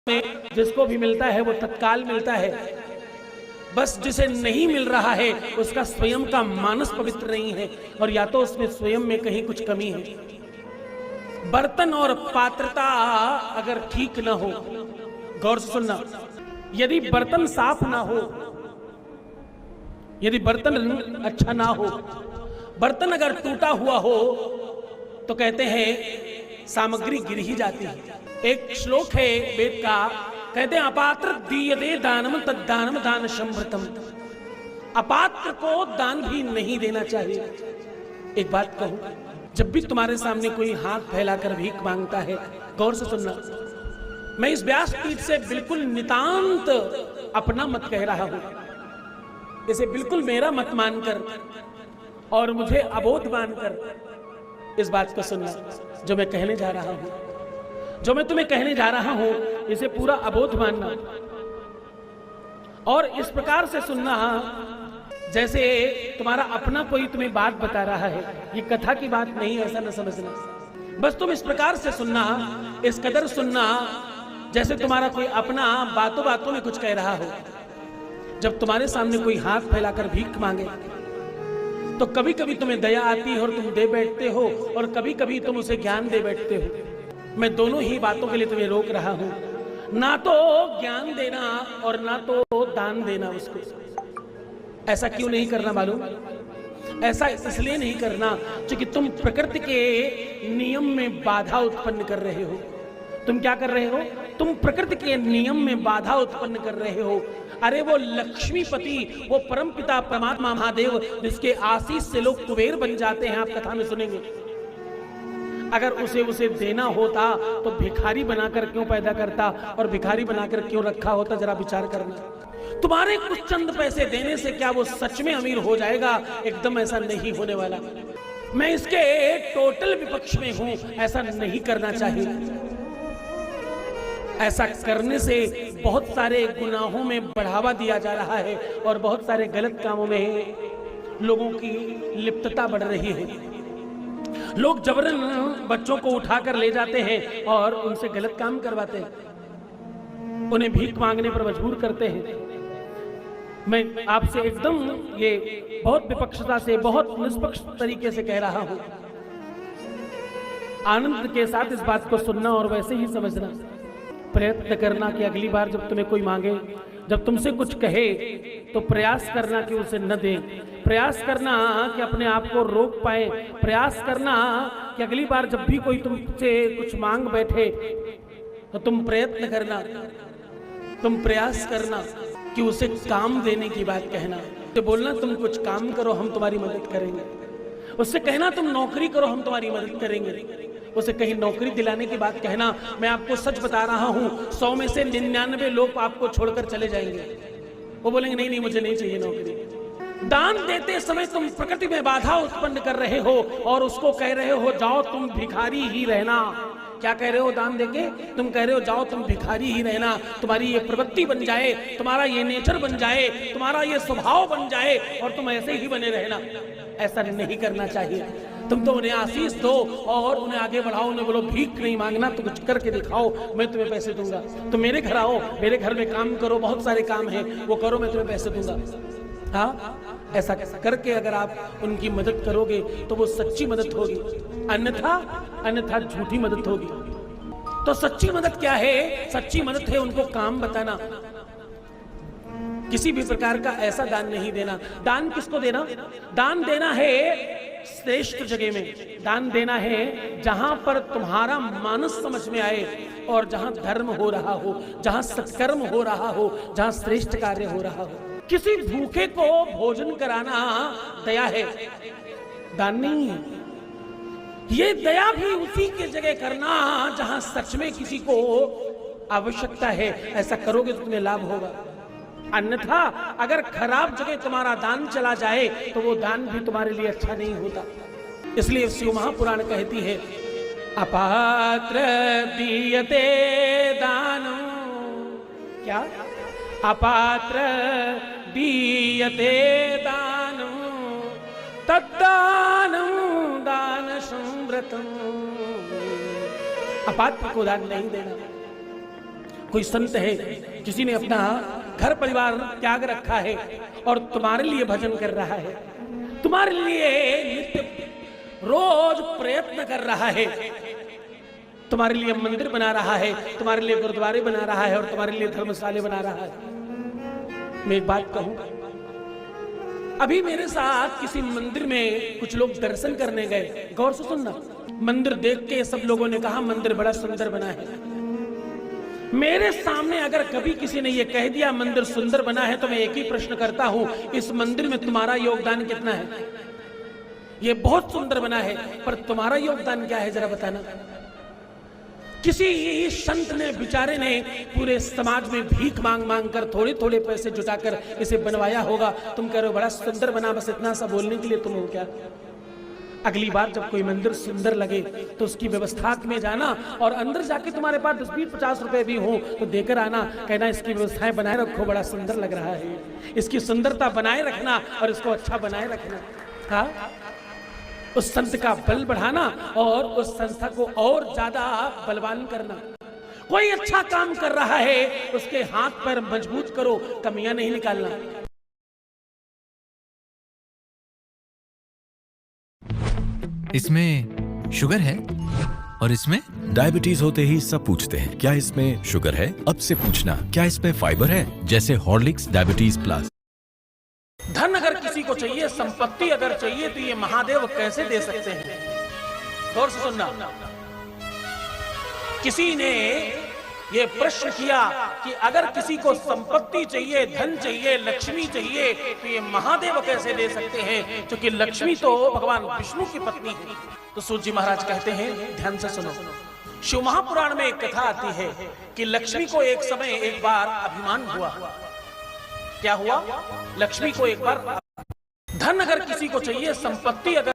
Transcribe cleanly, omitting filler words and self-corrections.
में जिसको भी मिलता है वो तत्काल मिलता है, बस जिसे नहीं मिल रहा है उसका स्वयं का मानस पवित्र नहीं है, और या तो उसमें स्वयं में कहीं कुछ कमी है। बर्तन और पात्रता अगर ठीक ना हो, गौर से सुनना, यदि बर्तन साफ ना हो, यदि बर्तन अच्छा ना हो, बर्तन अगर टूटा हुआ हो तो कहते हैं सामग्री गिर ही जाती है। एक श्लोक है वेद का, कहते हैं अपात्र दीयते दानम तद्दानम दान संभृतम। अपात्र को दान भी नहीं देना चाहिए। एक बात कहूं, जब भी तुम्हारे सामने कोई हाथ फैलाकर भीख मांगता है, गौर से सुनना, मैं इस व्यासपीठ से बिल्कुल नितांत अपना मत कह रहा हूं, इसे बिल्कुल मेरा मत मानकर और मुझे अबोध मानकर इस बात को सुनना। जो मैं कहने जा रहा हूं, जो मैं तुम्हें कहने जा रहा हूं, इसे पूरा अबोध मानना और इस प्रकार से सुनना जैसे तुम्हारा अपना कोई तुम्हें बात बता रहा है। ये कथा की बात नहीं, ऐसा न समझना। बस तुम इस प्रकार से सुनना, इस कदर सुनना जैसे तुम्हारा कोई अपना बातों बातों में कुछ कह रहा हो। जब तुम्हारे सामने कोई हाथ फैलाकर भीख मांगे तो कभी कभी तुम्हें दया आती है और तुम दे बैठते हो, और कभी कभी तुम उसे ज्ञान दे बैठते हो। मैं दोनों ही बातों के लिए तुम्हें रोक रहा हूं, ना तो ज्ञान देना और ना तो दान देना उसको। ऐसा क्यों नहीं करना मालूम? ऐसा इसलिए नहीं करना क्योंकि तुम प्रकृति के नियम में बाधा उत्पन्न कर रहे हो। तुम क्या कर रहे हो? तुम प्रकृति के नियम में बाधा उत्पन्न कर रहे हो। अरे वो लक्ष्मीपति, वो परमपिता परमात्मा महादेव, जिसके आशीष से लोग कुबेर बन जाते हैं, आप कथा में सुनेंगे। अगर उसे देना होता तो भिखारी बनाकर क्यों पैदा करता और भिखारी बनाकर क्यों रखा होता? जरा विचार करना। तुम्हारे कुछ चंद पैसे देने से क्या वो सच में अमीर हो जाएगा? एकदम ऐसा नहीं होने वाला। मैं इसके टोटल विपक्ष में हूं। ऐसा नहीं करना चाहिए। ऐसा करने से बहुत सारे गुनाहों में बढ़ावा दिया जा रहा है और बहुत सारे गलत कामों में लोगों की लिप्तता बढ़ रही है। लोग जबरन बच्चों को उठाकर ले जाते हैं और उनसे गलत काम करवाते हैं, उन्हें भीख मांगने पर मजबूर करते हैं। मैं आपसे एकदम ये बहुत विपक्षता से, बहुत निष्पक्ष तरीके से कह रहा हूं। आनंद के साथ इस बात को सुनना और वैसे ही समझना। प्रयत्न करना कि अगली बार जब तुम्हें कोई मांगे, जब तुमसे कुछ कहे, तो प्रयास करना कि उसे न दें। प्रयास करना कि अपने आप को रोक पाए। प्रयास करना कि अगली बार जब भी कोई तुमसे कुछ मांग बैठे तो तुम प्रयत्न करना, तुम प्रयास करना कि उसे काम देने की बात कहना। तो बोलना तुम कुछ काम करो, हम तुम्हारी मदद करेंगे। उससे कहना तुम नौकरी करो, हम तुम्हारी मदद करेंगे। उसे कहीं नौकरी दिलाने की बात कहना। मैं आपको सच बता रहा हूं, 100 में से 99 लोग आपको छोड़कर चले जाएंगे। वो बोलेंगे नहीं नहीं, मुझे नहीं चाहिए नौकरी। दान देते समय तुम प्रकृति में बाधा उत्पन्न कर रहे हो और उसको कह रहे हो जाओ तुम भिखारी ही रहना। क्या कह रहे हो? दान देके तुम कह रहे हो जाओ तुम भिखारी ही रहना, तुम्हारी ये प्रवृत्ति बन जाए, तुम्हारा ये नेचर बन जाए, तुम्हारा ये स्वभाव बन जाए और तुम ऐसे ही बने रहना। ऐसा नहीं करना चाहिए। तुम तो उन्हें आशीष दो और उन्हें आगे बढ़ाओ। उन्हें बोलो भीख नहीं मांगना, तो कुछ करके दिखाओ, मैं तुम्हें पैसे दूंगा। तुम मेरे घर आओ, मेरे घर में काम करो, बहुत सारे काम हैं, वो करो, मैं तुम्हें पैसे दूंगा। हाँ, ऐसा करके अगर आप उनकी मदद करोगे तो वो सच्ची मदद होगी, अन्यथा झूठी मदद होगी। तो सच्ची मदद क्या है? सच्ची मदद है उनको काम बताना। किसी भी प्रकार का ऐसा दान नहीं देना। दान किसको देना? दान देना है श्रेष्ठ जगह में। दान देना है जहां पर तुम्हारा मानस समझ में आए और जहां धर्म हो रहा हो, जहां सत्कर्म हो रहा हो, जहां श्रेष्ठ कार्य हो रहा हो। किसी भूखे को भोजन कराना दया है, दान नहीं है। ये दया भी उसी की जगह करना जहां सच में किसी को आवश्यकता है। ऐसा करोगे तो तुम्हें लाभ होगा। अन्यथा अगर खराब जगह तुम्हारा दान चला जाए तो वो दान भी तुम्हारे लिए अच्छा नहीं होता। इसलिए शिव महापुराण कहती है अपात्र दीयते दानम। क्या? अपात्र दीयते दानम तद्दानम दान संव्रतम। अपात्र को दान नहीं देना। कोई संत है, किसी ने अपना घर परिवार त्याग रखा है और तुम्हारे लिए भजन कर रहा है, तुम्हारे लिए नित्य रोज प्रयत्न कर रहा है, तुम्हारे लिए मंदिर बना रहा है, तुम्हारे लिए गुरुद्वारे बना रहा है और तुम्हारे लिए धर्मशाले बना रहा है। मैं एक बात कहूं, अभी मेरे साथ किसी मंदिर में कुछ लोग दर्शन करने गए। गौर से सुनना, मंदिर देख के सब लोगों ने कहा मंदिर बड़ा सुंदर बना है। मेरे सामने अगर कभी किसी ने यह कह दिया मंदिर सुंदर बना है, तो मैं एक ही प्रश्न करता हूं, इस मंदिर में तुम्हारा योगदान कितना है? ये बहुत सुंदर बना है, पर तुम्हारा योगदान क्या है, जरा बताना। किसी संत ने, बेचारे ने पूरे समाज में भीख मांग मांग कर थोड़े थोड़े पैसे जुटाकर इसे बनवाया होगा। तुम कह रहे हो बड़ा सुंदर बना, बस इतना सा बोलने के लिए तुम हो क्या? अगली बार जब कोई मंदिर सुंदर लगे तो उसकी व्यवस्था में जाना और अंदर जाके तुम्हारे पास 10-20-50 रुपए भी हो तो देकर आना, कहना इसकी व्यवस्थाएं बनाए रखो, बड़ा सुंदर लग रहा है। इसकी सुंदरता बनाए रखना और इसको अच्छा बनाए रखना। हाँ, उस संत का बल बढ़ाना और उस संस्था को और ज्यादा बलवान करना। कोई अच्छा काम कर रहा है, उसके हाथ पर मजबूत करो, कमियां नहीं निकालना। इसमें शुगर है और इसमें डायबिटीज होते ही सब पूछते हैं क्या इसमें शुगर है? अब से पूछना क्या इसमें फाइबर है? जैसे हॉर्लिक्स डायबिटीज प्लस। धन अगर किसी को चाहिए, संपत्ति अगर चाहिए, तो ये महादेव कैसे दे सकते हैं? गौर से सुनना, किसी ने ये प्रश्न किया कि अगर किसी को संपत्ति चाहिए, धन चाहिए, लक्ष्मी चाहिए, तो ये महादेव कैसे दे सकते हैं? क्योंकि लक्ष्मी तो भगवान विष्णु की पत्नी है। तो सूत जी महाराज कहते हैं, ध्यान से सुनो, शिव महापुराण में एक कथा आती है कि लक्ष्मी को एक समय एक बार अभिमान हुआ। क्या हुआ? लक्ष्मी को एक बार, धन अगर किसी को चाहिए, संपत्ति अगर